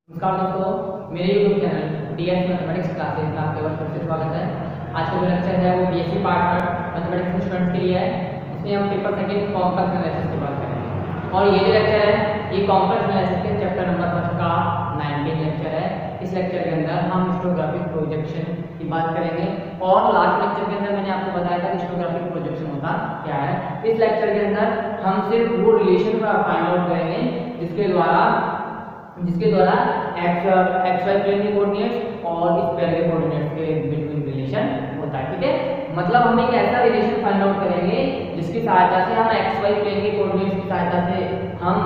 नमस्कार दोस्तों, मेरे YouTube channel DS mathematics classes में आपका फिर से स्वागत है। आज का जो लेक्चर है वो BSc पार्ट मैथमेटिक्स स्टूडेंट्स के लिए है। इसमें हम पेपर सेकंड कॉम्प्लेक्स एनालिसिस की बात करेंगे और ये जो लेक्चर है ये कॉम्प्लेक्स एनालिसिस के चैप्टर नंबर 1 का 19 लेक्चर है। इस लेक्चर के अंदर हम हिस्टोग्राफिक प्रोजेक्शन की बात करेंगे और लास्ट लेक्चर के अंदर मैंने आपको बताया था कि हिस्टोग्राफिक प्रोजेक्शन होता क्या है। इस लेक्चर के अंदर हम सिर्फ वो रिलेशन का फाइंड आउट करेंगे जिसके द्वारा xy प्लेन के कोऑर्डिनेट्स और स्फीयर के कोऑर्डिनेट्स के बिटवीन रिलेशन होता है। ठीक है, मतलब हम एक ऐसा रिलेशन फाइंड आउट करेंगे जिसकी सहायता से हम xy प्लेन के कोऑर्डिनेट्स की सहायता से हम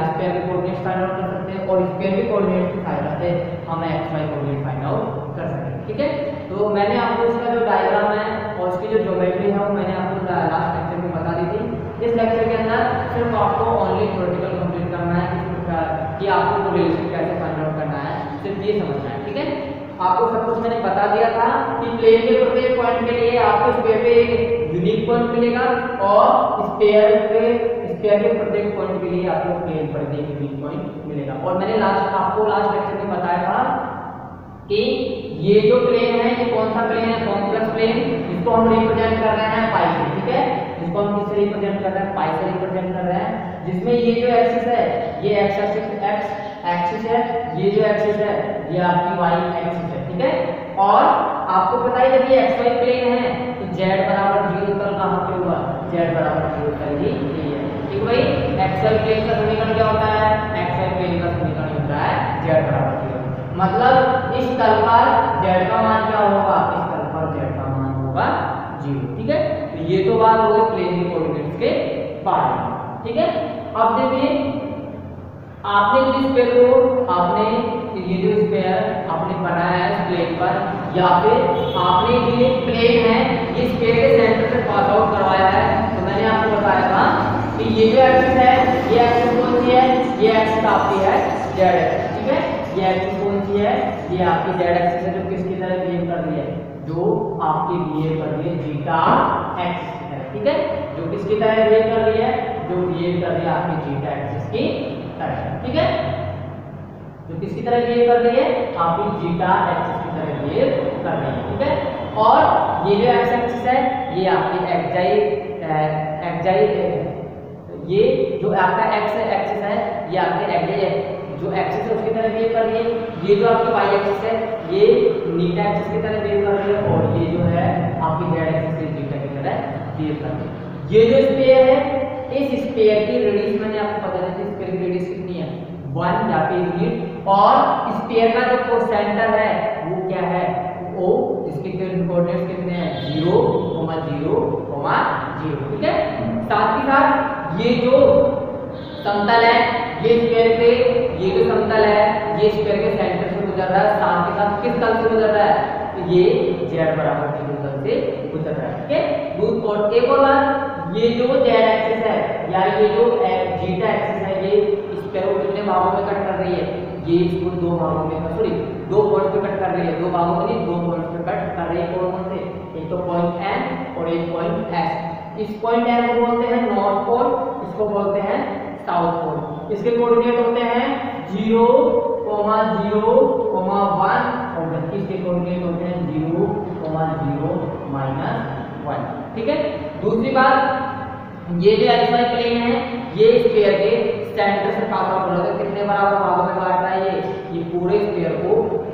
स्फीयर के कोऑर्डिनेट्स फाइंड आउट कर सकते हैं और स्फीयर के कोऑर्डिनेट्स की सहायता से हम xy कोऑर्डिनेट फाइंड आउट कर सकते हैं। ठीक है, तो मैंने आपको इसका जो डायग्राम है और इसकी जो ज्योमेट्री है वो मैंने आपको लास्ट लेक्चर में बता दी थी। इस लेक्चर के अंदर सिर्फ आपको ओनली थ्योरेटिकल कंप्लीट करना है कि आपको रिलेशन कैसे फाइंड आउट करना है, सिर्फ ये समझना है। ठीक है, आपको सब कुछ मैंने बता दिया था कि प्लेन के प्रत्येक पॉइंट के लिए आपको स्फीयर पे एक यूनिक पॉइंट मिलेगा और स्फीयर के प्रत्येक पॉइंट के लिए आपको प्लेन पर एक यूनिक पॉइंट मिलेगा। और मैंने आपको लास्ट लेक्चर में बताया था कि ये जो प्लेन है ये कौन सा प्लेन है, कॉम्प्लेक्स प्लेन। इसको हम रिप्रेजेंट कर रहे हैं पाई से। ठीक है, इसको हम किससे रिप्रेजेंट कर रहे हैं, पाई से रिप्रेजेंट कर रहे हैं, जिसमें ये जो एक्सिस है ये x एक्सिस है, ये जो एक्सिस है ये आपकी y एक्सिस है। ठीक है, और आपको पता है जब ये xy प्लेन है तो z बराबर 0 तल कहां पे हुआ, z बराबर 0 तल ही ये है। ठीक भाई, xy प्लेन का समीकरण क्या होता है, xy प्लेन का समीकरण होता है z बराबर 0। मतलब इस तल पर z का मान क्या होगा, इस तल पर z का मान होगा 0। ठीक है, तो ये तो बात हो गई प्लेन के कोऑर्डिनेट्स के बारे में। ठीक है, अब देखिए आपने जो स्फीयर को ये जो स्फीयर आपने बनाया है इस प्लेन पर, या फिर आपने ये प्लेन है ये स्फीयर के सेंटर से पास आउट करवाया है। तो मैंने आपको बताया था कि ये जो एक्सिस है ये एक्सिस कौन सी है, ये एक्सिस आपकी है z एक्सिस। ठीक है, ये एक्सिस कौन सी है, ये आपकी z एक्सिस है जो किसकी तरह बिहेव कर रही है, जो आपकी बिहेव कर रही है जीटा एक्सिस है। ठीक है, जो किसकी तरह बिहेव कर रही है, जो बिहेव कर रही है आपकी जीटा एक्सिस की तरह। ठीक है, जो किसकी तरह बिहेव कर रही है, आपकी जीटा एक्सिस की तरह बिहेव कर रही है। ठीक है, और ये जो एक्स एक्सिस है ये आपकी ये जो आपका एक्स एक्सिस है ये आपके एक्साई जो एक्सिस है उसकी तरह बिहेव कर रही है। ये जो आपकी वाई एक्सिस है ये नीटा एक्सिस की तरह बिहेव कर रही है और ये जो है आपकी जेड एक्सिस है जीटा की तरह बिहेव कर रही है। ये जो स्फीयर है इस स्फीयर की रेडियस मैंने आपको बताया था, स्फीयर की रेडियस कितनी है 1 या फिर यूनिट, और स्फीयर का जो सेंटर है वो क्या है, वो इसके कोऑर्डिनेट्स कितने हैं 0, 0, 0। ठीक है, साथ ही साथ ये जो समतल है ये स्फीयर पे ये जो समतल है ये स्फीयर के सेंटर से गुजर रहा है, साथ ही साथ किस तल से गुजर रहा है, तो ये z बराबर 0 तल से गुजर रहा है। ठीक है, और एक और बात, ये जो z एक्सिस है या ये जो जीटा एक्सिस है ये स्फीयर को कितने भागों में कट कर रही है, ये इसको दो भागों में दो पॉइंट्स पे कट कर रही है, दो भागों में नहीं दो पॉइंट्स पे कट कर रही है। कौन से, एक तो पॉइंट n और एक पॉइंट s। इस पॉइंट n को बोलते हैं नॉर्थ पोल, इसको बोलते हैं साउथ पोल। इसके कोऑर्डिनेट होते हैं 0, 0, 1 और जबकि इसके कोऑर्डिनेट होते हैं 0, 0, -1। ठीक है, दूसरी बात, ये जो xy प्लेन है ये स्फीयर के सेंटर से पास आउट होकर कितने बराबर भागों में बांट रहा है, ये पूरे स्फीयर को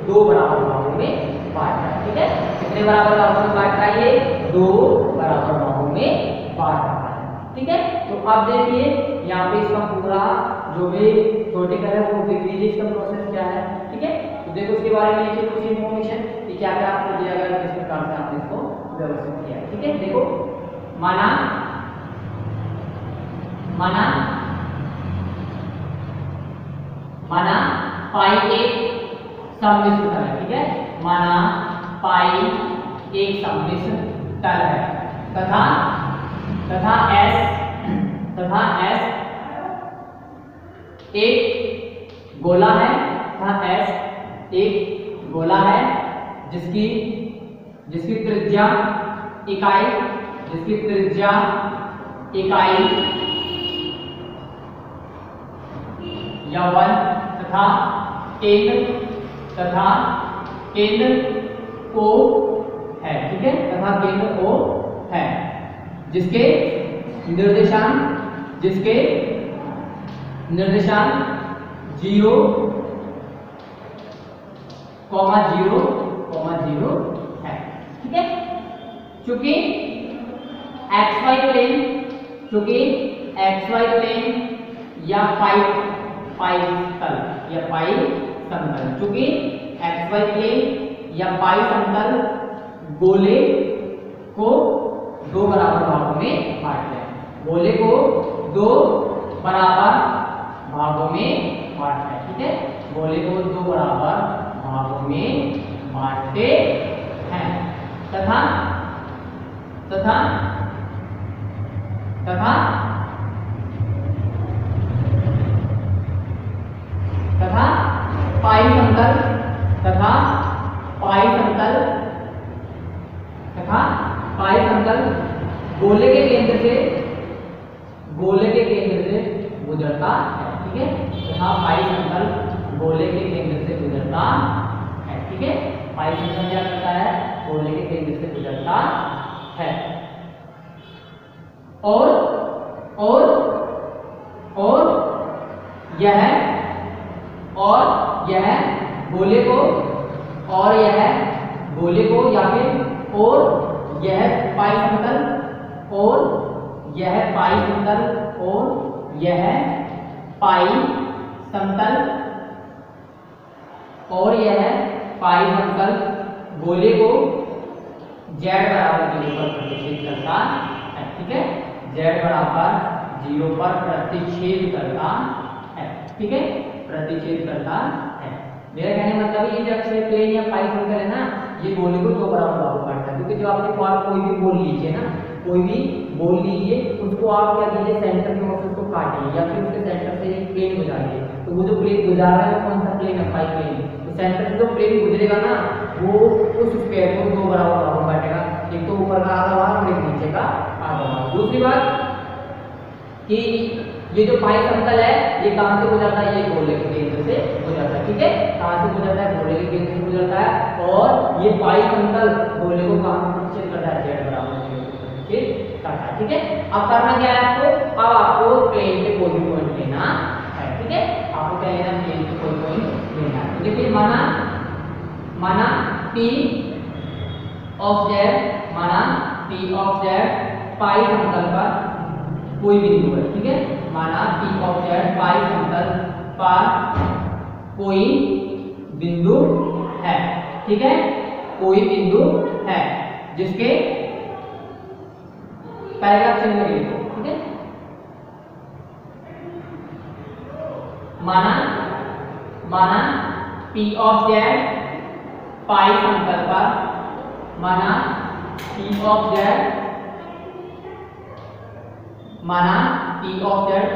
2 बराबर भागों में बांट रहा है। ठीक है, कितने बराबर भागों में बांट रहा है, ये 2 बराबर भागों में बांट रहा है। ठीक है, तो अब देखिए यहाँ पे इसका पूरा जो भी थ्योरेटिकल है वो देख लीजिए, इसका प्रोसेस क्या है। ठीक है, तो देखो इसके बारे में लिखिए कुछ इंफॉर्मेशन कि क्या क्या आपको दिया गया, किस प्रकार से आपने इसको व्यवस्थित किया है। ठीक है, देखो माना पाई एक सम्मिश्र तल है। ठीक है, माना पाई एक सम्मिश्र तल है तथा S एक गोला है तथा S एक गोला है जिसकी त्रिज्या इकाई या 1 तथा केंद्र तथा केंद्र O है, ठीक है, तथा केंद्र O है, जिसके निर्देशांक 0, 0, है, ठीक है। चूंकि XY प्लेन या पाई समतल, चूंकि XY प्लेन या पाई समतल गोले को 2 बराबर भागों में बांटते हैं, गोले को 2 बराबर भागों में बांटते हैं, ठीक है, गोले को 2 बराबर भागों में बांटते हैं तथा पाई समतल गोले के केंद्र से गुजरता है, ठीक है, तथा पाई समतल गोले के केंद्र से गुजरता है, ठीक है, पाई समतल क्या करता है, गोले के केंद्र से गुजरता है। और यह गोले को या फिर यह पाई समतल और यह पाई समतल गोले को z बराबर 0 पर प्रतिच्छेद करता है, ठीक है, z बराबर 0 पर प्रतिच्छेद करता है, ठीक है, प्रतिच्छेद करता है। मेरा कहने का मतलब ये जो अक्षय प्लेन या पाई समतल है ना, ये गोले को 2 बराबर भागों में बांटता है, क्योंकि जो आपके पास कोई भी बोल लीजिए, उसको आप क्या कीजिए, सेंटर में उसको काटिए या फिर उसके सेंटर से एक प्लेन गुजारिए, तो वो जो प्लेन गुजार रहा है वो कौन सा प्लेन है, पाई प्लेन, तो सेंटर से जो प्लेन गुजरेगा ना वो उस स्क्वायर को 2 बराबर भागों में बांटेगा, एक तो ऊपर का आधा भाग और एक नीचे का आधा भाग। दूसरी बात कि ये जो पाई समतल है ये कहां से गुजरता है, ये गोले के केंद्र से गुजरता है, ठीक है, कहां से गुजरता है, गोले के केंद्र से गुजरता है, और ये पाई समतल गोले को कहां से प्रतिच्छेद करता है, z बराबर 0 से प्रतिच्छेद करता है, ठीक है। अब करना क्या है आपको, अब आपको प्लेन पे कोई भी पॉइंट लेना है, ठीक है, आपको क्या लेना है, प्लेन पे कोई पॉइंट लेना है। तो देखिए माना P ऑफ z पाई समतल पर कोई बिंदु है, ठीक है, माना P ऑफ z पाई समतल पर कोई बिंदु है, ठीक है, कोई बिंदु है जिसके पैराग्राफ चिन्ह लगे, ठीक है, माना P ऑफ z पाई समतल पर, माना P ऑफ z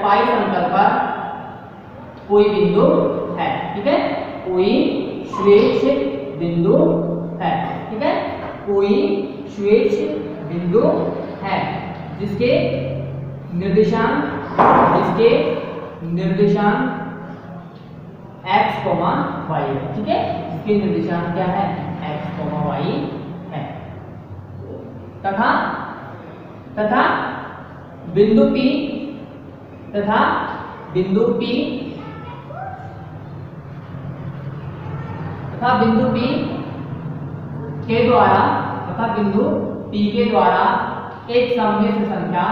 पाई समतल पर कोई बिंदु है, ठीक है, कोई स्वेच्छ बिंदु है, ठीक है, कोई स्वेच्छ बिंदु है जिसके निर्देशांक x, y है, ठीक है, इसके निर्देशांक क्या है, x, y है, तथा बिंदु P के द्वारा एक सम्मिश्र संख्या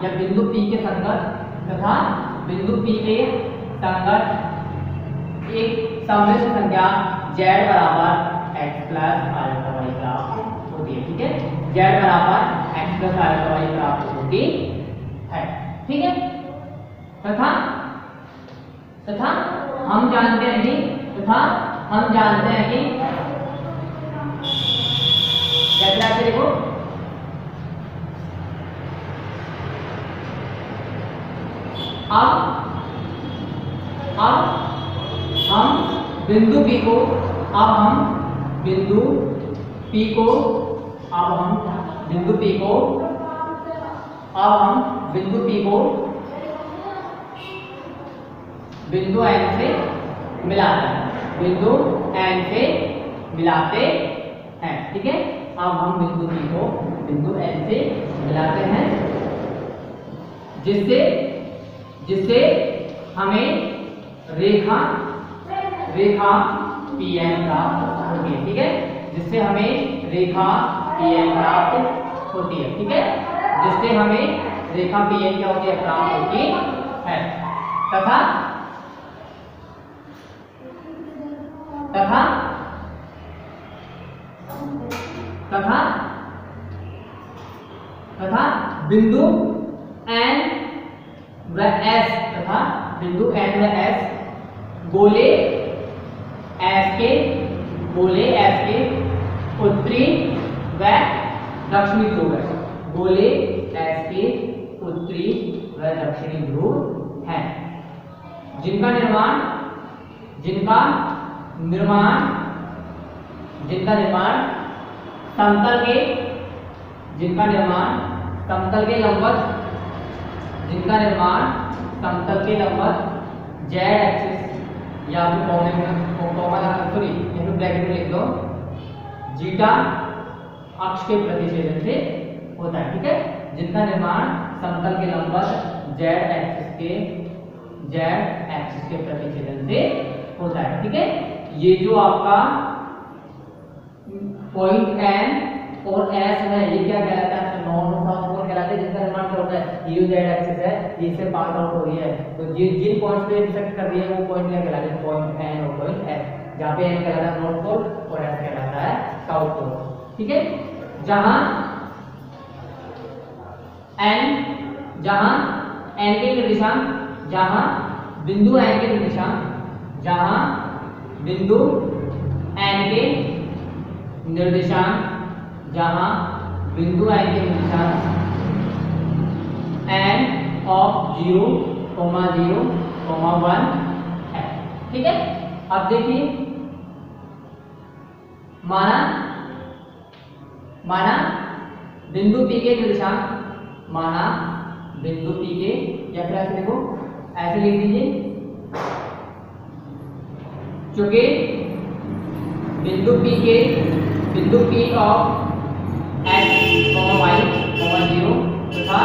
या बिंदु P के संगत तथा बिंदु P के संगत एक सम्मिश्र संख्या z बराबर x प्लस अल्फा y प्राप्त होती है, ठीक है, z बराबर x प्लस अल्फा y प्राप्त होती है, ठीक है, तथा हम जानते हैं कि कैसे आते देखो, अब हम बिंदु P को बिंदु एन से मिलाते हैं, बिंदु एन से मिलाते हैं। ठीक है, अब हम बिंदु पी को बिंदु एन से मिलाते हैं, जिससे जिससे हमें रेखा पी एन प्राप्त होती है। ठीक है, जिससे हमें रेखा पी एन प्राप्त होती है। ठीक है, जिससे हमें रेखा पी एन क्या होती है, प्राप्त होती है। तथा तथा तथा तथा बिंदु एन व एस तथा बिंदु एन व एस गोले एस के उत्तरी व दक्षिणी ध्रुव है। गोले एस के उत्तरी व दक्षिणी ध्रुव है, जिनका निर्माण समतल के लंबवत जेड एक्सिस या फिर ब्रैकेट में लिख दो जीटा अक्ष के प्रतिच्छेदन से होता है। ठीक है, जिनका निर्माण समतल के लंबवत जेड एक्सिस के प्रतिच्छेदन से होता है। ठीक है, ये जो आपका पॉइंट एन और एस है, ये क्या कहलाता है, नॉर्थ साउथ कोण कहलाते हैं, जिनका निर्माण क्या होता है, ये जेड एक्सिस है, इससे पास आउट हो रही है, तो जिन पॉइंट्स पे इंटरसेक्ट कर रही है वो पॉइंट क्या कहलाते हैं, पॉइंट एन और पॉइंट एस, जहां पे एन कहलाता है नॉर्थ पोल और एस कहलाता है साउथ पोल। ठीक है, जहां एन के निर्देशांक, जहां बिंदु एन के निर्देशांक, n ऑफ 0, 0, 1 है। ठीक है, अब देखिए माना बिंदु P के निर्देशांक, बिंदु P के, या फिर ऐसे देखो, ऐसे लिख दीजिए, चूंकि बिंदु P ऑफ x, y, 0 तथा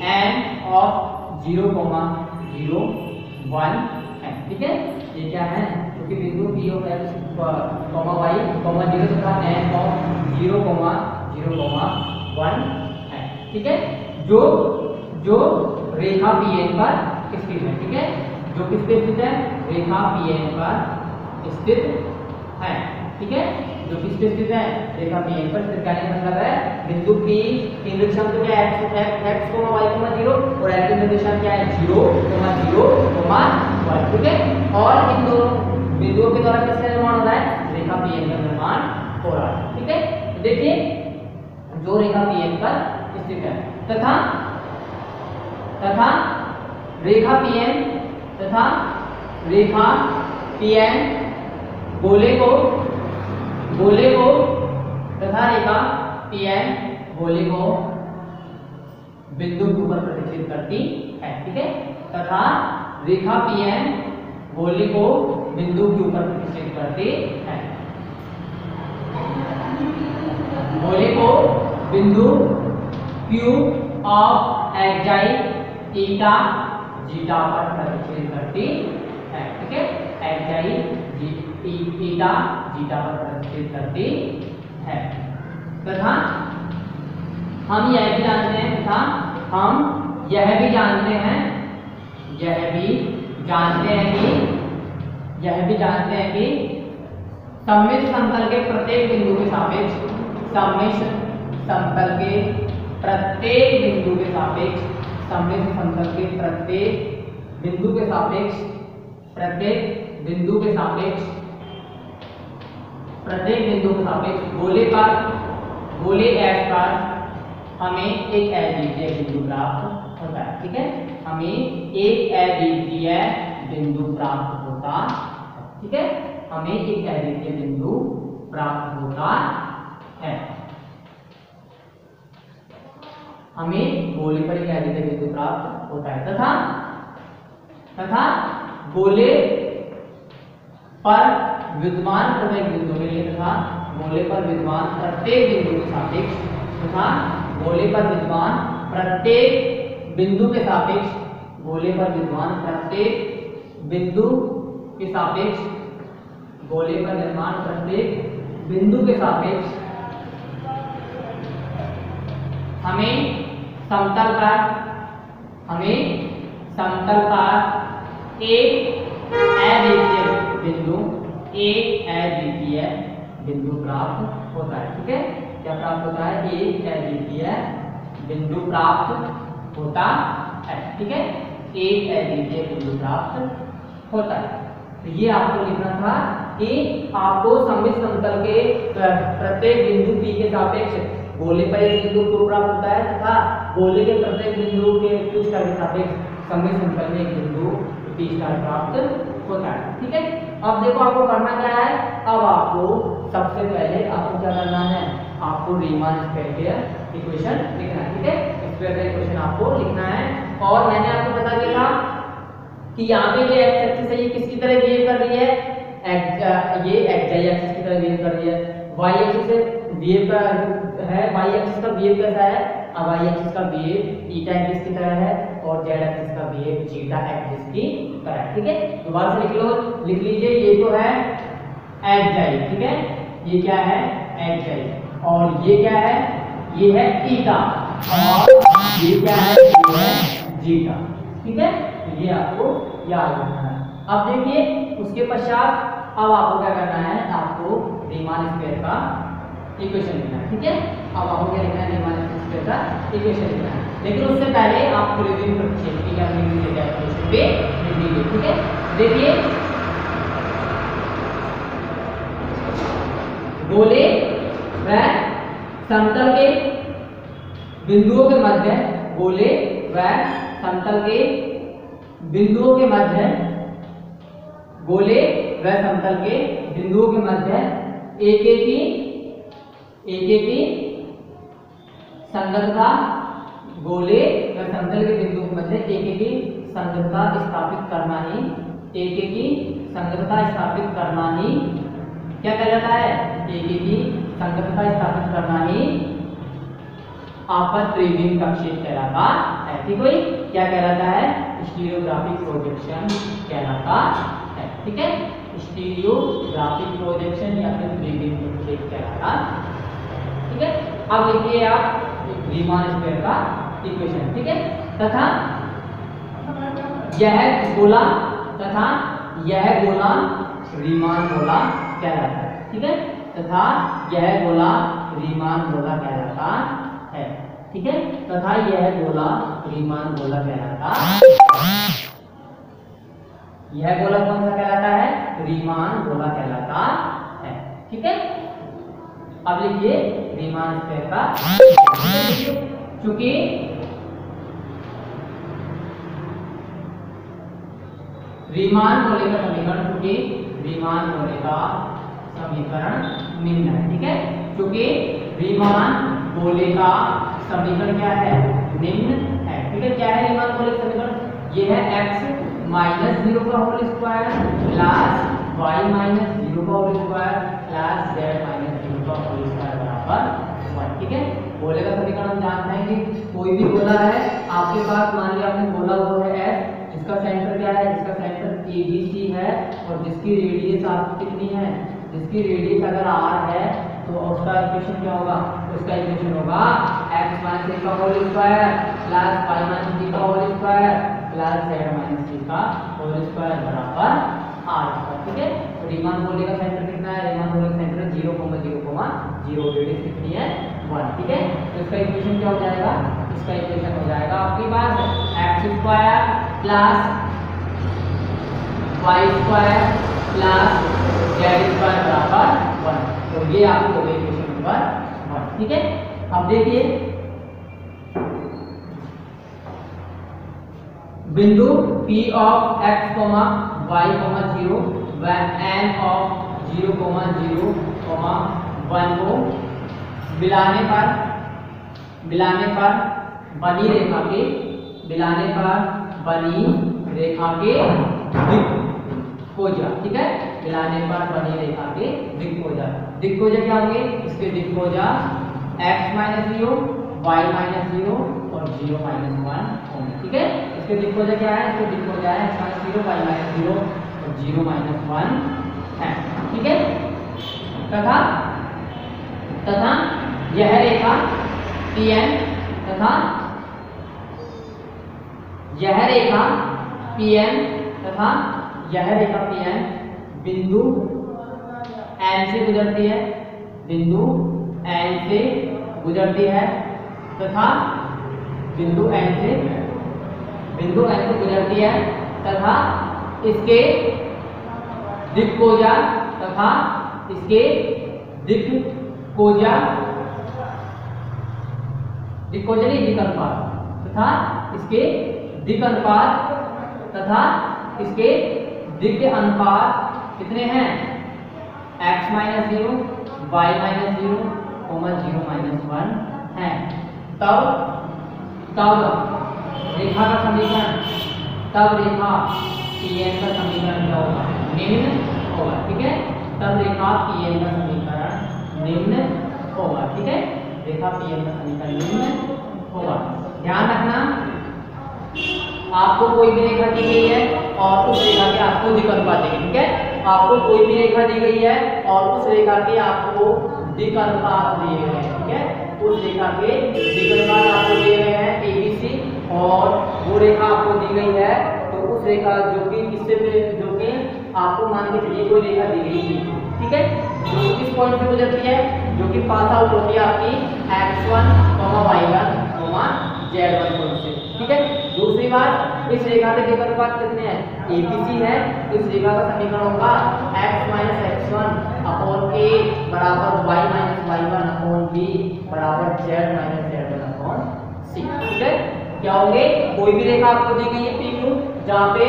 n ऑफ 0, 0, 1 है। ठीक है, ये क्या है, क्योंकि बिंदु P ऑफ x, y, 0 तथा n ऑफ 0, 0, 1 है। ठीक है, जो रेखा PN पर स्थित है। ठीक है, जो किस पे स्थित है, रेखा PN पर स्थित है। ठीक है, जो किस पे स्थित है, रेखा PN पर स्थित, का मतलब है बिंदु P की निर्देशांक तो क्या है, x, y, 0 और x की निर्देशांक क्या है, 0, 0, 1। ठीक है, और इन दोनों बिंदुओं के द्वारा किसका निर्माण हो रहा है, रेखा PN का निर्माण हो रहा है। ठीक है, देखिए जो रेखा PN पर स्थित है तथा रेखा PN गोले को तथा रेखा PN गोले को बिंदु के ऊपर प्रतिच्छेद करती है। ठीक है, तथा रेखा PN गोले को बिंदु के ऊपर प्रतिच्छेद करती है। गोले को बिंदु Q of xi theta zeta पर प्रतिच्छेद करती है। ठीक है, xi थीटा जीटा पर प्रतिच्छेद करती है। तथा हम यह भी जानते हैं कि सम्मिश्र समतल के प्रत्येक बिंदु के सापेक्ष, सम्मिश्र समतल के प्रत्येक बिंदु के सापेक्ष, सम्मिश्र समतल के प्रत्येक बिंदु के सापेक्ष, प्रत्येक बिंदु के सापेक्ष गोले S पर हमें एक अद्वितीय बिंदु प्राप्त होता है। ठीक है, हमें एक अद्वितीय बिंदु प्राप्त होता है। ठीक है, हमें एक अद्वितीय बिंदु प्राप्त होता है। हमें गोले पर एक अद्वितीय बिंदु प्राप्त होता है तथा तथा गोले पर विद्यमान प्रत्येक बिंदु के लिए तथा गोले पर विद्यमान प्रत्येक बिंदु के सापेक्ष तथा गोले पर विद्यमान प्रत्येक बिंदु के सापेक्ष गोले पर विद्यमान प्रत्येक बिंदु के सापेक्ष गोले पर निर्माण प्रत्येक बिंदु के सापेक्ष हमें समतल पर एक अद्वितीय बिंदु प्राप्त होता है। ठीक है, क्या प्राप्त होता है? एक अद्वितीय बिंदु प्राप्त होता है। ठीक है, एक अद्वितीय बिंदु प्राप्त होता है। तो ये आपको लिखना था कि आपको सममित समतल के प्रत्येक बिंदु P के सापेक्ष गोले पर एक बिंदु Q प्राप्त होता है तथा गोले के प्रत्येक बिंदु के Q स्टार के सापेक्ष सममित समतल में एक बिंदु P स्टार प्राप्त होता है। ठीक है, अब देखो आपको करना क्या है। अब आपको सबसे पहले आपको क्या करना है, आपको रीमान स्क्वायर के इक्वेशन लिखना है। ठीक है, स्क्वायर का इक्वेशन आपको लिखना है। और मैंने आपको बता दिया था कि यहाँ पे ये एक्स एक्सिस है, ये किसकी तरह बिहेव कर रही है, ये एक्स वाई एक्सिस की तरह बिहेव कर रही है। वाई एक्सिस से बिहेव है, वाई एक्सिस का बिहेव कैसा है, वाई एक्सिस का बिहेव ईटा एक्सिस की तरह है और जेड एक्सिस का बिहेव जीटा एक्सिस की तरह है। ठीक है, दोबारा से लिख लीजिए, ये तो है एक्स वाई। ठीक है, ये क्या है, एक्स वाई, और ये क्या है, ये है ईटा, और ये क्या है, ये है जीटा। ठीक है, तो ये आपको याद रखना है। अब देखिए उसके पश्चात अब आपको क्या करना है, आपको रीमान स्क्वायर का इक्वेशन लिखना है। ठीक है, अब आपको क्या लिखना है, रीमान स्क्वायर का इक्वेशन लिखना है। लेकिन उससे पहले आपको रिव्यू प्रतिच्छेद की क्या लिख लीजिए, इक्वेशन पे लिख लीजिए। ठीक है, देखिए गोले व समतल के बिंदुओं के मध्य, गोले व समतल के बिंदुओं के मध्य, गोले व समतल के बिंदुओं के मध्य एक की संगतता, गोले व समतल के बिंदुओं के मध्य एक की संगतता स्थापित करना ही, एक की संगतता स्थापित करना ही क्या कहलाता है, एक की संगतता स्थापित करना ही आपस त्रिविम प्रक्षेप कहलाता है। ठीक है, क्या कहलाता है, स्टीरियोग्राफिक प्रोजेक्शन कहलाता है। ठीक है, स्टीरियोग्राफिक प्रोजेक्शन या फिर त्रिविम प्रक्षेप कहलाता है। ठीक है, अब लिखिए आप रीमान स्क्वायर का इक्वेशन। ठीक है, तथा यह गोला रीमान गोला कहलाता है। ठीक है, तथा यह गोला रीमान गोला कहलाता है। ठीक है, तथा यह गोला रीमान गोला कहलाता है। यह गोला कौन सा कहलाता है, रीमान गोला कहलाता है। ठीक है, अब लिखिए रीमान स्क्वायर का, चूंकि रीमान गोले का समीकरण, चूंकि रीमान गोले का समीकरण निम्न है। ठीक है, चूंकि रीमान गोले का समीकरण क्या है, निम्न है। ठीक है, क्या है रीमान गोले का समीकरण, ये है x माइनस 0 का whole square plus y minus 0 का whole square plus z minus 0 का होल स्क्वायर बराबर 1। ठीक है, गोले का समीकरण हम जानते हैं कि कोई भी गोला है आपके पास, मान लिया आपने गोला वो है S, जिसका सेंटर क्या है, जिसका सेंटर ABC है और जिसकी रेडियस आपकी कितनी है, जिसकी रेडियस अगर r है तो उसका इक्वेशन क्या होगा, उसका इक्वेशन होगा x माइनस 3 का whole square plus y minus 3 का whole square plus z minus 3 का होल स्क्वायर बराबर r। ठीक है, तो रीमान गोले का सेंटर कितना है, रीमान गोले का सेंटर 0,0,0, रेडियस कितनी है 1। ठीक है, तो इसका इक्वेशन क्या हो जाएगा, इसका इक्वेशन हो जाएगा आपके पास x square plus y square plus z square बराबर 1। तो ये आपकी हो गई इक्वेशन नंबर 1। ठीक है, अब देखिए बिंदु P ऑफ x, y, 0 व n ऑफ 0, 0, 1 को मिलाने पर बनी रेखा के दिक्कोजा, ठीक है, मिलाने पर बनी रेखा के दिक्कोजा। दिक्कोजा क्या होंगे, इसके दिक्कोजा x माइनस 0, y माइनस 0 और 0 माइनस 1 होंगे, ठीक है। इसके दिक्कोजा क्या है, इसके दिक्कोजा है x माइनस 0, y माइनस 0 और 0 माइनस 1 है, ठीक है। तथा यह रेखा PN तथा यह रेखा PN तथा यह रेखा PN बिंदु N से गुजरती है, बिंदु N से गुजरती है तथा बिंदु N से गुजरती है तथा इसके दिक्कोजा नहीं दिक्अनुपात तथा इसके दिक्अनुपात तथा इसके दिक् अनुपात कितने हैं, x minus 0, y minus 0, 0 minus 1 है। तब रेखा का समीकरण, तब रेखा PN का समीकरण क्या होगा, निम्न होगा, ठीक है। तब रेखा PN का समीकरण निम्न होगा, ठीक है। रेखा PN का समीकरण निम्न होगा। ध्यान रखना, आपको कोई भी रेखा दी गई है और उस रेखा के आपको दिक्अनुपात देंगे, ठीक है। आपको कोई भी रेखा दी गई है और उस रेखा के आपको दिक्अनुपात दिए गए हैं, ठीक है। उस रेखा के दिक्अनुपात आपको दिए गए हैं ABC और वो रेखा आपको दी गई है, तो उस रेखा जो कि आपको मान के चलिए कोई रेखा दी गई है, ठीक है, जो किस पॉइंट से गुजरती है, जो कि पास आउट होती है आपकी x1, y1, z1 पॉइंट से, ठीक है। दूसरी बात, इस रेखा के दिक्अनुपात कितने हैं, ABC है, इस रेखा का समीकरण होगा x minus x1 upon a बराबर y minus y1 upon b बराबर z minus z1 upon c, ठीक है। क्या होंगे, कोई भी रेखा आपको दी गई है PQ, जहाँ पे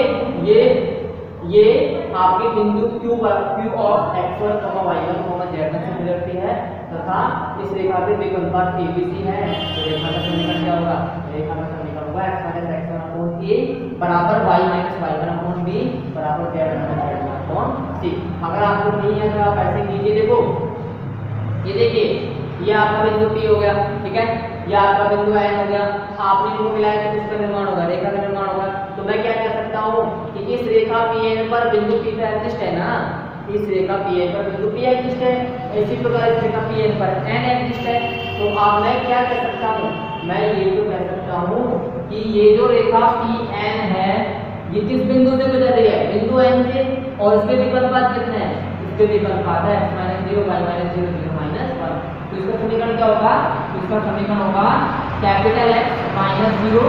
ये आपके बिंदु Q of x1, y1, z1 से गुजरती है तथा इस रेखा के दिक्अनुपात ABC है, तो रेखा का समीकरण क्या होगा, रेखा का समीकरण होगा x minus x1 upon a बराबर y minus y1 upon b बराबर z minus z1 upon c। अगर आपको नहीं है तो आप ऐसे कीजिए, देखो ये देखिए, ये आपका बिंदु P हो गया, ठीक है, ये आपका बिंदु N हो गया, आपने इनको मिलाया तो किसका निर्माण होगा, रेखा का निर्माण होगा। तो मैं क्या कह सकता हूँ कि इस रेखा PN पर बिंदु P तो एग्जिस्ट है ना, इस रेखा PN पर बिंदु P एग्जिस्ट है, इसी प्रकार इस रेखा PN पर N एग्जिस्ट है। तो आप मैं क्या कह सकता हूँ, मैं ये तो कह सकता हूँ कि ये जो रेखा PN है ये किस बिंदु से गुजर रही है, बिंदु N से, और इसके दिक्अनुपात कितने हैं, इसके दिक्अनुपात है x minus 0, y minus 0, 0 minus 1। तो इसका समीकरण क्या होगा, इसका समीकरण होगा कैपिटल X माइनस 0,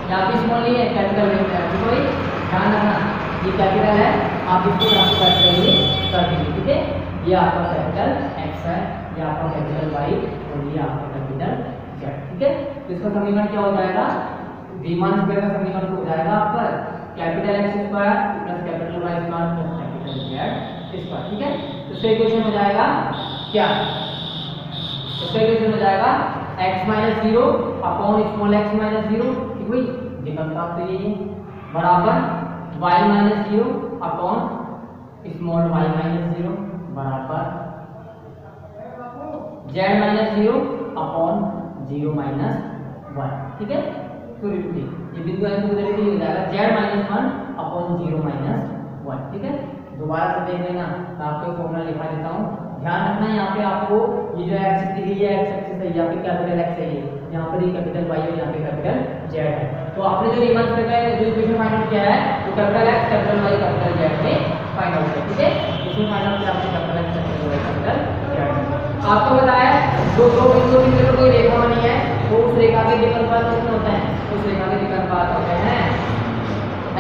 यहाँ पे स्मॉल नहीं है, कैपिटल X है, कोई ध्यान रखना, ये कैपिटल है, आप इसको यहाँ पे कर दीजिए, ठीक है। ये आपका कैपिटल X है, ये आपका कैपिटल Y और ये आपका कैपिटल Z, ठीक है। तो इसका समीकरण क्या हो जाएगा, रीमान स्क्वायर का समीकरण हो जाएगा आपका capital X square plus capital Y square plus capital Z square, ठीक है। तो इसका इक्वेशन हो जाएगा क्या, इसका इक्वेशन हो जाएगा x minus 0 upon small x minus 0, ठीक हुई, दिक्अनुपात तो यही है, बराबर y minus 0 upon small y minus 0 बराबर z माइनस 0 अपॉन 0 माइनस 1, ठीक है। तो ये बिंदु N से गुजरेगी, हो जाएगा z माइनस 1 अपॉन 0 माइनस 1, ठीक है। दोबारा से देख लेना, मैं आपको फॉर्मूला लिखा देता हूँ, ध्यान रखना। यहाँ पे आपको ये जो एक्सिस दी गई है, एक्स एक्सिस है, यहाँ पे कैपिटल X है, यहाँ पर ये कैपिटल Y है, यहाँ पे कैपिटल Z है। तो आपने जो रीमान स्क्वायर का जो इक्वेशन फाइंड आउट किया है वो capital X capital Y capital Z में फाइंड आउट किया, ठीक है। इसमें फाइंड आउट किया आपने capital X capital Y capital Z। आपको बताया जो दो बिंदुओं के बीच कोई रेखा बनी है वो उस रेखा के दिक्अनुपात कितने होते हैं, उस रेखा के दिक्अनुपात होते हैं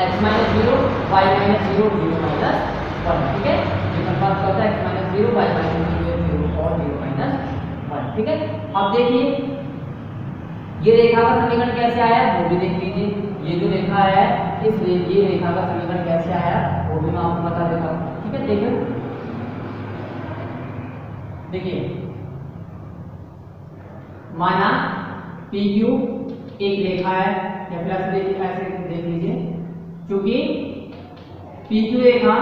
x minus 0, y minus 0, 0 minus 1, ठीक है। दिक्अनुपात क्या होता है, x माइनस 0, y माइनस 0, 0 और 0 माइनस 1, ठीक है। अब देखिए ये रेखा का समीकरण कैसे आया वो भी देख लीजिए, ये जो रेखा है ये रेखा का समीकरण कैसे आया वो भी मैं आपको बता देता हूँ, ठीक है। देखिए माना PQ एक रेखा है, या फिर ऐसे देख लीजिए चूंकि PQ रेखा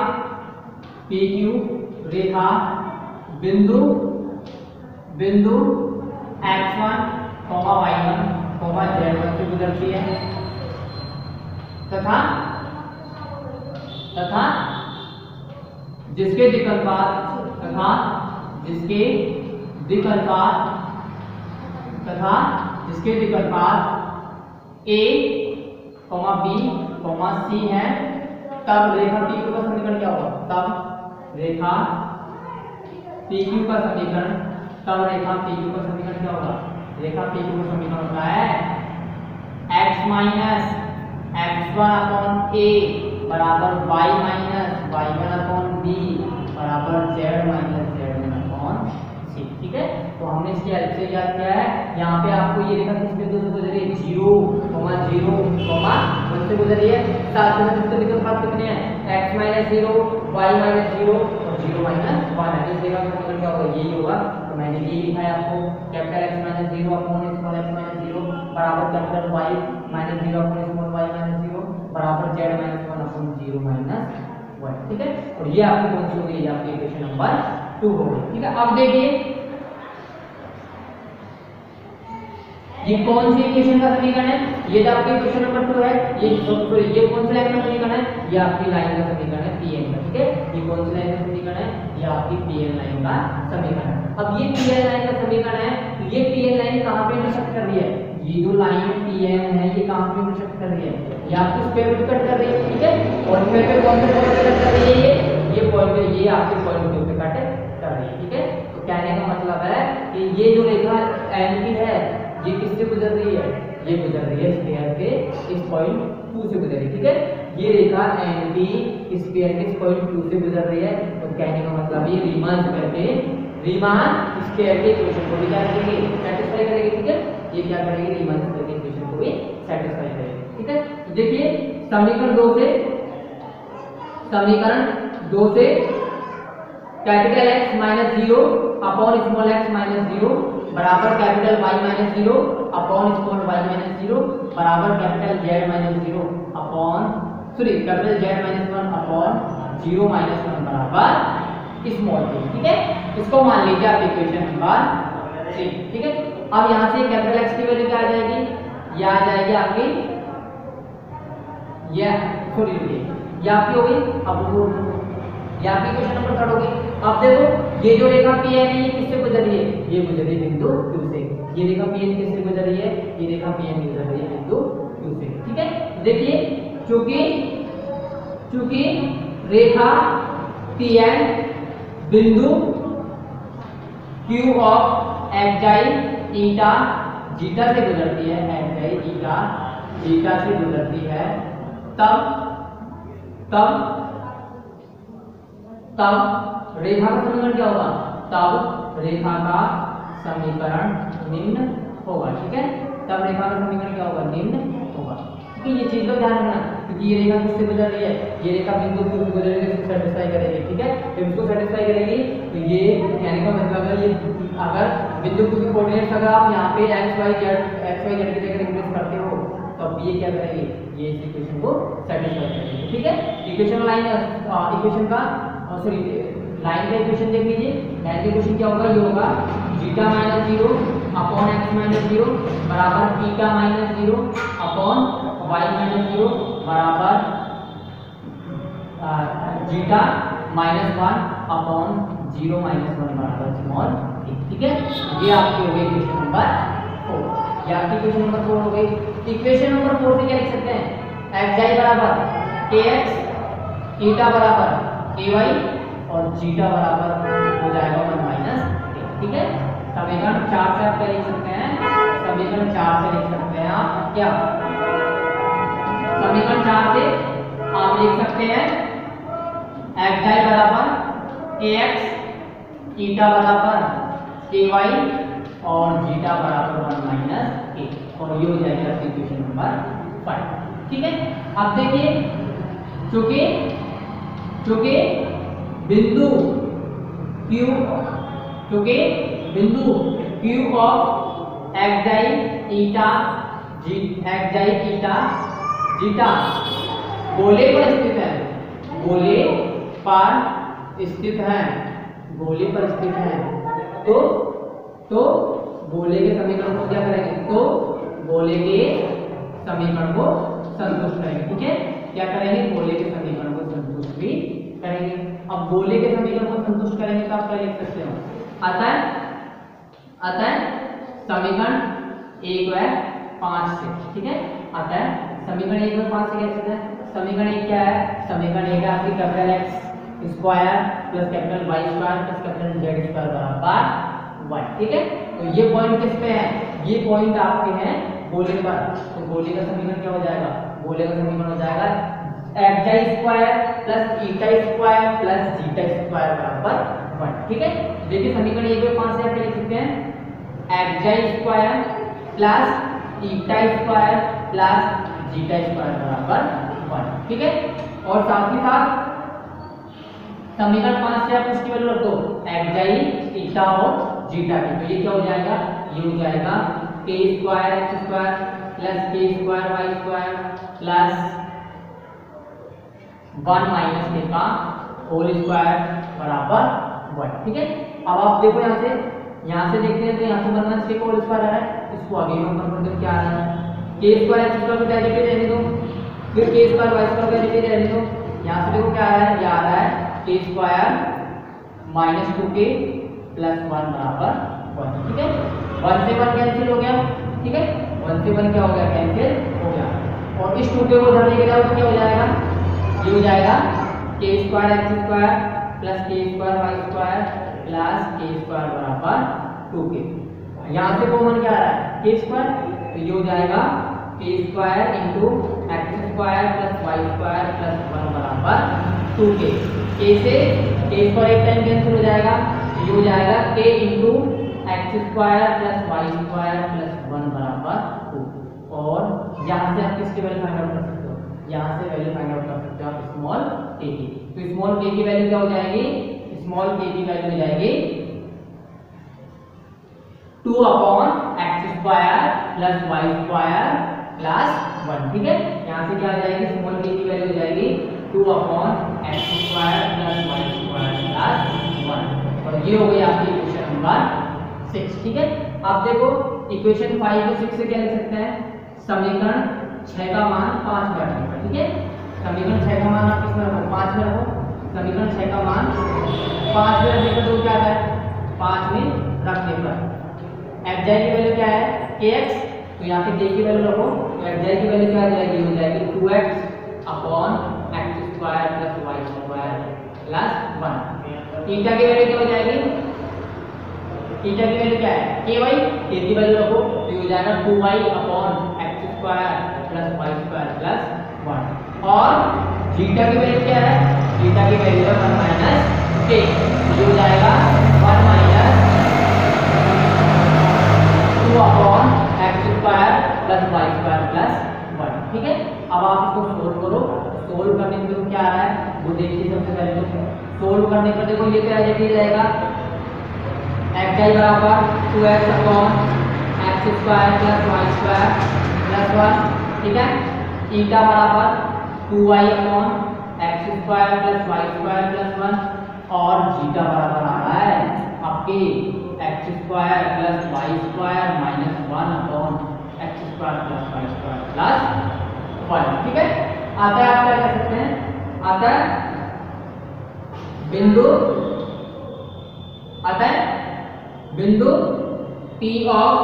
बिंदु x1, y1, z1 से गुजरती है तथा जिसके दिक्कतपात A, B, C है, तब रेखा PQ का समीकरण क्या होगा? तब रेखा PQ का समीकरण क्या होगा? रेखा PQ का समीकरण होता है x minus x1 upon A बराबर y minus y1 upon B बराबर z minus z1 upon C। ठीक है, तो हमने इसकी हेल्प से याद किया है। यहाँ पे आपको ये रेखा किस बिंदु से गुजरी है? 0, 0, 1 से गुजरी है। साथ में इसके विकल्प कितने हैं? x माइनस 0, y माइनस 0 और 0 माइनस 1 है। इस रेखा का समीकरण क्या होगा? यही होगा। तो मैंने ये लिखा है आपको, capital X minus 0 upon small x minus 0 बराबर capital Y minus 0 upon small y minus 0 बराबर z माइनस 1 अपॉन 0 माइनस 1। ठीक है, और ये आपकी कौन सी हो गई? आपकी इक्वेशन नंबर 2 हो गई। ठीक है, अब देखिए ये कौन सी इक्वेशन का समीकरण है? ये जो आपकी इक्वेशन नंबर 2 है, ये कौन सी लाइन का समीकरण है? ये आपकी लाइन का समीकरण है Pn का। ठीक है, ये कौन सी लाइन का समीकरण है? ये आपकी Pn लाइन का समीकरण है। अब ये Pn लाइन का समीकरण है, तो ये Pn लाइन कहां पे इंटरसेक्ट कर रही है? ये जो लाइन Pn है, ये कहां पे इंटरसेक्ट कर रही है? ये आपकी स्क्वायर रूट कट कर रही है। ठीक है, और स्क्वायर पे कौन से पॉइंट पे कट कर रही है? ये पॉइंट पे, ये आपके पॉइंट Q पे कट कर रही है। ठीक है, तो कहने का मतलब है कि ये जो रेखा NP है, ये किससे गुजर रही है? ये गुजर रही है स्फीयर के इस पॉइंट Q से गुजर रही है। ठीक है, ये रेखा NP स्फीयर के इस पॉइंट Q से गुजर रही है। तो कहने का मतलब ये रीमान स्फीयर के इक्वेशन को भी क्या करेगी? सैटिस्फाई करेगी। ठीक है, ये क्या करेगी? रीमान स्फीयर के इक्वेशन को भी सैटिस्फाई करेगी। ठीक है, तो देखिए समीकरण 2 से capital X minus 0 upon small x minus 0 बराबर capital Y minus 0 upon small y minus 0 बराबर capital Z minus 0 upon capital Z minus 1 upon 0 minus 1 बराबर स्मॉल t। ठीक है, इसको मान लीजिए आप इक्वेशन नंबर 3। ठीक है, अब यहाँ से कैपिटल X की वैल्यू क्या आ जाएगी? ये आ जाएगी आपकी, ये आपकी हो गई। अब ये आपकी क्वेश्चन नंबर 3 हो गई। अब देखो ये जो रेखा Pn है, ये किससे गुजर रही है? ये गुजर रही है बिंदु Q से। ये रेखा Pn किससे गुजर रही है? ये रेखा Pn गुजर रही है बिंदु Q से। ठीक है, देखिए चूंकि रेखा Pn बिंदु Q of xi eta zeta से गुजरती है, xi eta जीटा से गुजरती है, तब रेखा का समीकरण क्या होगा? तब रेखा का समीकरण निम्न होगा। ठीक है, तब रेखा का समीकरण क्या होगा? निम्न होगा। क्योंकि ये चीज का ध्यान रखना, क्योंकि ये रेखा किससे गुजर रही है? ये रेखा बिंदु Q से गुजर रही है, इसको सेटिस्फाई करेगी। ठीक है, जब इसको सेटिस्फाई करेगी तो ये कहने का मतलब है, ये अगर बिंदु Q की कोऑर्डिनेट्स अगर आप यहाँ पे x y z की जगह रिप्लेस करते हो, तब ये क्या करेगी? ये इस इक्वेशन को सेटिस्फाई करेगी। ठीक है, इक्वेशन लाइन का इक्वेशन देख लीजिए। लाइन का इक्वेशन क्या होगा? ये होगा zeta minus 0 upon x minus 0 बराबर eta minus 0 upon y minus 0 बराबर जीटा माइनस 1 अपॉन 0 माइनस 1 बराबर स्मॉल t। ठीक है, ये आपकी हो गई इक्वेशन नंबर 4। ये आपकी इक्वेशन नंबर 4 हो गई। इक्वेशन नंबर 4 से क्या लिख सकते हैं? xi बराबर kx, ईटा बराबर ky और जीटा बराबर हो जाएगा 1 माइनस t। ठीक है, समीकरण 4 से आप क्या लिख सकते हैं? समीकरण 4 से लिख सकते हैं आप क्या? समीकरण 4 से आप लिख सकते हैं xi बराबर kx, ईटा बराबर ky और जीटा बराबर 1 माइनस k, और ये हो जाएगा आपकी इक्वेशन नंबर 5। ठीक है, अब देखिए चूंकि बिंदु Q of xi eta zeta गोले पर स्थित है, गोले पर स्थित है, गोले पर स्थित है, तो गोले के समीकरण को क्या करेंगे, तो गोले के समीकरण को संतुष्ट करेंगे। ठीक है, क्या करेंगे, गोले के समीकरण को संतुष्ट भी करेंगे। अब गोले के समीकरण को संतुष्ट करेंगे तो आप क्या लिख सकते हो, अतः समीकरण 1 व 5 से, ठीक है, अतः समीकरण 1 व 5 से क्या लिखते हैं, समीकरण 1 क्या है, समीकरण 1 है आपकी capital X square plus capital Y square plus capital Z square बराबर 1। ठीक है, तो ये पॉइंट किस पे है, ये पॉइंट आपके हैं गोले पर, तो गोले का समीकरण क्या हो जाएगा, गोले का समीकरण हो जाएगा x square plus eta square plus zeta square बराबर 1। ठीक है, देखिए समीकरण 1 व 5 से आप लिख सकते हैं x square plus eta square plus zeta square बराबर 1। ठीक है, और साथ ही साथ समीकरण 5 से आप इसकी वैल्यू रख दो एक्स ईटा और जीटा की, तो ये क्या हो जाएगा, ये हो जाएगा K square X square plus K square Y square plus 1 minus K का होल स्क्वायर बराबर 1। ठीक है, अब आप देखो यहाँ से देखते हैं तो यहाँ से 1 माइनस के का होल स्क्वायर आ रहा है, इसको आगे नंबर पर तो क्या आ रहा है, के स्क्वायर एक्स स्क्वायर को डेरिवेटिव रहने दो, फिर के स्क्वायर वाई स्क्वायर का डेरिवेटिव रहने दो, यहाँ से देखो क्या आ रहा है, ये आ रहा है के स्क्वायर माइनस 2k प्लस 1 बराबर 1। ठीक है, 1 से 1 कैंसिल हो गया। ठीक है, 1 से 1 क्या हो गया, कैंसिल हो गया, और इस 2k को उधर लेके जाओ तो क्या हो जाएगा, ये हो जाएगा K square X square plus K square Y square plus K square बराबर 2k। यहाँ से कॉमन क्या आ रहा है, के स्क्वायर, तो ये हो जाएगा K square into X square plus Y square plus 1 बराबर 2k। के से के स्क्वायर एक टाइम कैंसिल हो जाएगा, ये हो जाएगा K into X square plus Y square plus 1 बराबर 2। और यहाँ से आप किसकी वैल्यू फाइंड आउट कर सकते हो, यहाँ से वैल्यू फाइंड आउट कर सकते हो आप स्मॉल के की, तो स्मॉल के की वैल्यू क्या हो जाएगी, स्मॉल के की वैल्यू हो जाएगी 2 upon x square plus Y square plus 1। ठीक है, यहाँ से क्या आ जाएगी, स्मॉल के की वैल्यू हो जाएगी 2 upon x square plus Y square plus 1, और ये हो गई आपकी इक्वेशन नंबर 6। ठीक है, आप देखो इक्वेशन 5 और 6 से क्या लिख सकते हैं, समीकरण 6 का मान 5 में रखने। ठीक है, समीकरण 6 का मान आप किसमें रखो, 5 में रखो, समीकरण 6 का मान 5 में रखने पर तो क्या है, 5 में रखने पर एक्स की वैल्यू क्या है, kx, तो यहाँ पे k की वैल्यू रखो, तो एक्स की वैल्यू क्या आ जाएगी, हो जाएगी 2x upon x square plus Y square plus 1। Eta की वैल्यू क्या हो जाएगी, ईटा की वैल्यू क्या है, ky, k की वैल्यू रखो, तो ये हो जाएगा 2y upon x square plus Y square plus 1। और जीटा की वैल्यू क्या है, जीटा की वैल्यू है 1 माइनस k, ये हो जाएगा 1 minus 2 upon x square plus Y square plus 1। ठीक है, अब आप इसको सोल्व करो, सोल्व करने पे क्या आ रहा है वो देखिए। सबसे पहले तो सोल्व करने पर देखो ये क्या जाएगा, एक्स आई बराबर 2x upon x square plus Y square plus 1। ठीक है, ईटा बराबर 2y upon x square plus Y square plus 1, और जीटा बराबर आ रहा है आपकी x square plus Y square minus 1 upon x square plus Y square plus 1। ठीक है, आता है आप क्या कर सकते हैं, आता है बिंदु P ऑफ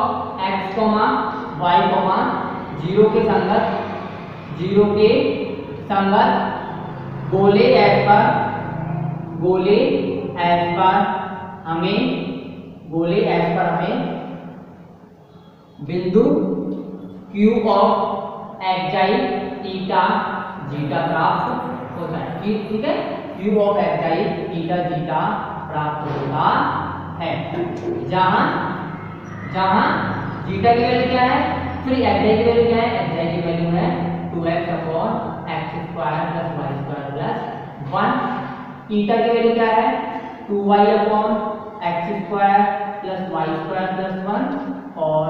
x, y, 0 के संगत गोले S पर हमें बिंदु Q of xi, eta, zeta प्राप्त होता है। ठीक है, Q of xi, eta, zeta प्राप्त होता है, जहां जीटा की वैल्यू क्या है, फिर xi की वैल्यू क्या है, xi की वैल्यू है 2x upon x square plus Y square plus 1। Eta की वैल्यू क्या है, 2y upon x square plus Y square plus 1, और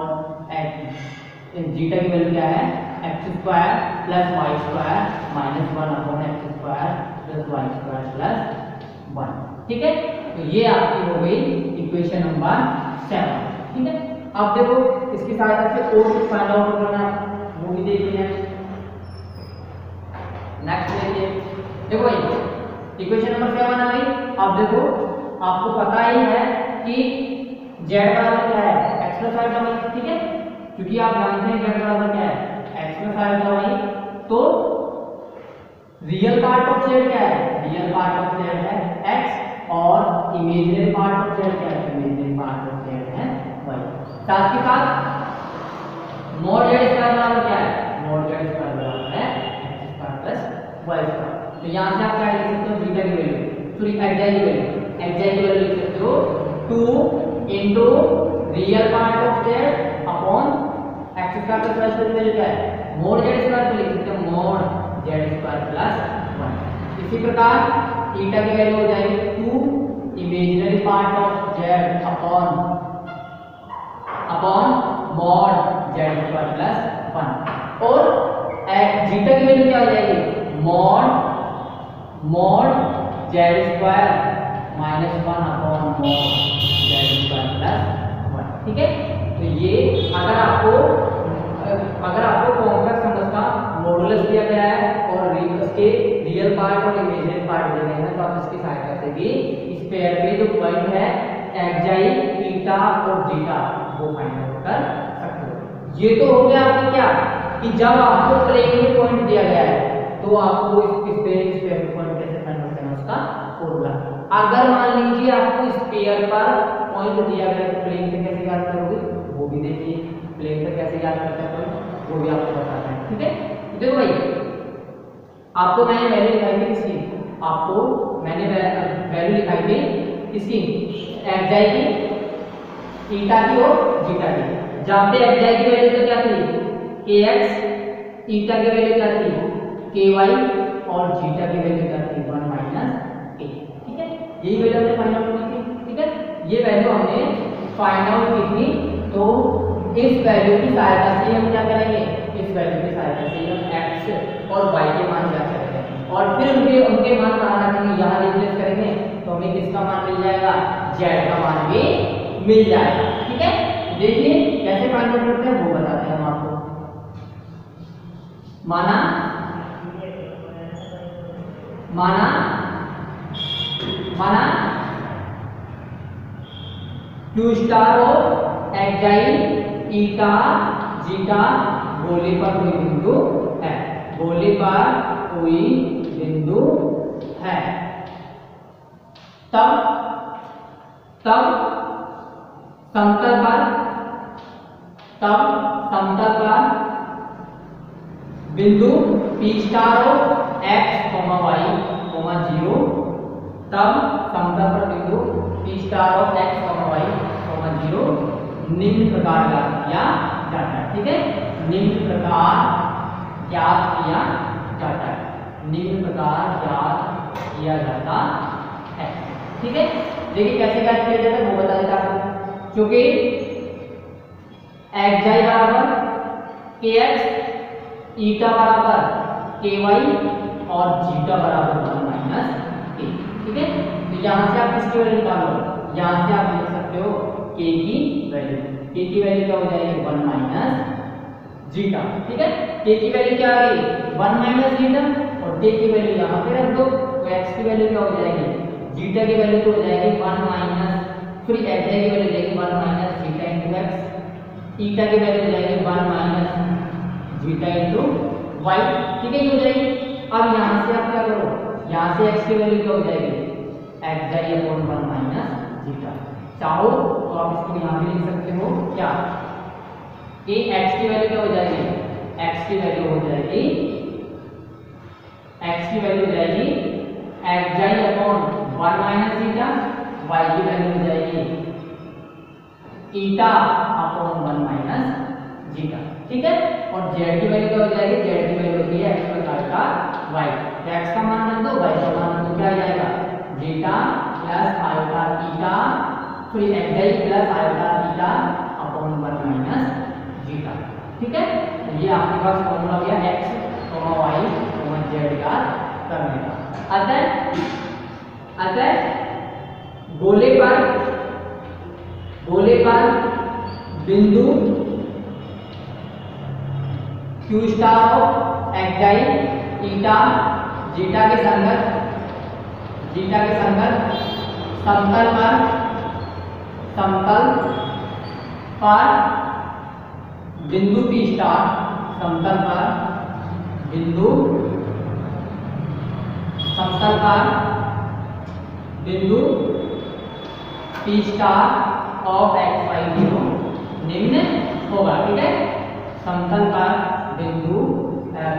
जीटा की वैल्यू क्या है x square plus Y square minus 1 upon x square plus Y square plus 1। ठीक है, तो ये आपकी हो गई इक्वेशन नंबर 7। ठीक है, अब देखो इसकी सहायता से और कुछ फाइंड आउट करना है, वो भी देखिए। नेक्स्ट देखिए, देखो भाई इक्वेशन नंबर 7 आ गई। अब देखो आपको पता ही है कि z बराबर क्या है, x प्लस अल्फा वाई। ठीक है, क्योंकि आप जानते हैं z बराबर क्या है, x प्लस अल्फा वाई। तो रियल पार्ट ऑफ z क्या है, रियल पार्ट ऑफ z है x और इमेजिनरी पार्ट ऑफ z क्या है, इमेजिनरी पार्ट ऑफ z है y। साथ ही साथ mod z स्क्वायर बराबर क्या है, mod z स्क्वायर बराबर है x square plus y square. तो यहां से आप क्या लिख सकते हो, बीटा की वैल्यू, सॉरी xi की वैल्यू, xi की वैल्यू लिख सकते हो 2 into real part of z upon x square plus y square की वैल्यू क्या है, mod z स्क्वायर को लिख सकते हो mod z स्क्वायर प्लस 1। इसी प्रकार ईटा की वैल्यू हो जाएगी 2 imaginary part of z upon mod z square plus 1। और जीटा की वैल्यू क्या हो जाएगी, mod z square minus 1 upon mod z square plus 1। ठीक है, तो ये अगर आपको कॉम्प्लेक्स नंबर्स का मॉडुलस दिया गया है और इसके रियल पार्ट और इमेजिनरी पार्ट दिए गए हैं, तो आप इसकी सहायता से भी इस पेयर पे जो पॉइंट है xi, ईटा और जीटा वो फाइंड आउट कर सकते हो। ये तो हो गया आपका क्या कि जब आपको प्लेन में पॉइंट दिया गया है तो आपको इस पेयर पे पॉइंट कैसे फाइंड आउट करना, उसका फॉर्मूला। अगर मान लीजिए आपको इस पेयर पर पॉइंट दिया गया तो प्लेन पे कैसे याद करोगे, वो भी देखिए। प्लेन पे कैसे याद करते हैं पॉइंट, वो भी आपको बताते हैं। ठीक है, देखो भाई आपको मैंने वैल्यू लिखाई थी किसकी, आपको मैंने वैल्यू लिखाई थी किसकी, xi की, ईटा की और जीटा की। जहां पे xi की वैल्यू तो क्या थी kx, ईटा की वैल्यू क्या थी ky और जीटा की वैल्यू क्या थी 1 माइनस k। ठीक है, यही वैल्यू हमने फाइंड आउट की थी। ठीक है, ये वैल्यू हमने फाइंड आउट की थी। तो इस वैल्यू की सहायता से हम क्या करेंगे, इस वैल्यू की सहायता से हम x और y के मान ज्ञात करेंगे और फिर उनके मान कहाँ रखेंगे, यहाँ रिप्लेस करेंगे तो हमें किसका मान मिल जाएगा, z का मान भी मिल जाएगा। ठीक है, देखिए कैसे फाइंड आउट करते हैं वो बताते हैं हम आपको। माना q star of xi, eta, zeta गोले पर कोई बिंदु है, गोले पर कोई बिंदु है, तब समतल पर बिंदु P star of x, y, 0, तब समतल पर बिंदु P star of x, y, 0 निम्न प्रकार ज्ञात किया जाता है। ठीक है, निम्न प्रकार ज्ञात किया जाता है, निम्न प्रकार ज्ञात किया जाता है। ठीक है, देखिए कैसे ज्ञात किया जाता है वो बता देता आपको। क्योंकि xi बराबर kx, ईटा बराबर ky और जीटा बराबर 1 माइनस k। ठीक है, तो यहाँ से आप किसकी वैल्यू निकालो, यहाँ से आप लिख सकते हो k की वैल्यू। k की वैल्यू क्या हो जाएगी 1 माइनस जीटा। ठीक है, k की वैल्यू क्या आ गई 1 माइनस जीटा और k की वैल्यू यहाँ पे रख दो तो x की वैल्यू क्या हो जाएगी, जीटा की वैल्यू तो हो जाएगी 1 माइनस, फिर xi की वैल्यू जाएगी 1 माइनस जीटा इंटू x, ईटा की वैल्यू जाएगी 1 माइनस जीटा इंटू y। ठीक है, ये हो जाएगी। अब यहाँ से आप क्या करो, यहाँ से x की वैल्यू क्या हो जाएगी xi अपॉन 1 माइनस जीटा। चाहो तो आप इसको यहाँ भी लिख सकते हो क्या कि x की वैल्यू क्या हो जाएगी, x की वैल्यू हो जाएगी xi upon 1 minus zeta, y की वैल्यू हो जाएगी ईटा अपॉन 1 माइनस जीटा। ठीक है, और z की वैल्यू क्या हो जाएगी, z की वैल्यू होती है x plus iota y। x का मान रख दो, y का मान रख दो, क्या आ जाएगा जीटा प्लस आयोटा ईटा, फिर xi plus iota eta upon 1 minus zeta. ठीक है, ये आपके पास फॉर्मूला हो गया x, y, z का करने का। अतः गोले पर बिंदु q star of xi eta zeta के संगत समतल पर बिंदु p स्टार समतल पर बिंदु p स्टार ऑफ xy0 निम्न होगा। ठीक है, समतल पर बिंदु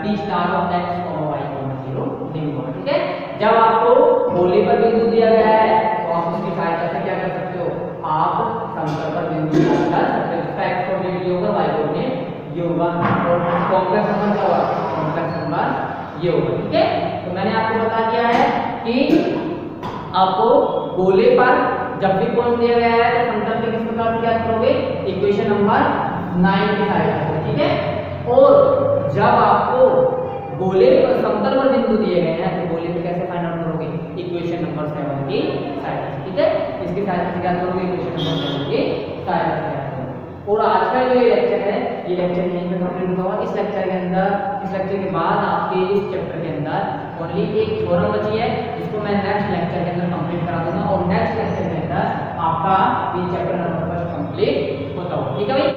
p स्टार ऑफ x,y,0 निम्न होगा। ठीक है, जब आपको गोले पर बिंदु दिया गया है तो आप उसकी सहायता से क्या कर सकते हो, आप समतल पर बिंदु ज्ञात कर सकते हो। इसका x कोऑर्डिनेट ये होगा, y कोऑर्डिनेट ये होगा और कॉम्प्लेक्स नंबर क्या होगा, कॉम्प्लेक्स नंबर ये होगा। ठीक है, तो मैंने आपको बता दिया है कि आपको गोले पर जब भी कोण दिया गया है तो समतल पे किस प्रकार से ज्ञात करोगे, इक्वेशन नंबर 9 की सहायता से। ठीक है, और जब आपको गोले पर समतल पर बिंदु दिए गए हैं तो गोले पे कैसे फाइंड आउट करोगे, इक्वेशन नंबर 7 की सहायता से। ठीक है, इसकी सहायता से ज्ञात करोगे, इक्वेशन नंबर 7 की सहायता से ज्ञात करोगे। और आज का जो ये लेक्चर है, ये लेक्चर यहीं पे कंप्लीट होगा। इस लेक्चर के बाद आपके इस चैप्टर के अंदर ओनली एक थ्योरम बची है जिसको मैं नेक्स्ट लेक्चर के अंदर कंप्लीट करा दूंगा और नेक्स्ट लेक्चर के अंदर आपका ये चैप्टर नंबर 1 कंप्लीट होता होगा। ठीक है भाई।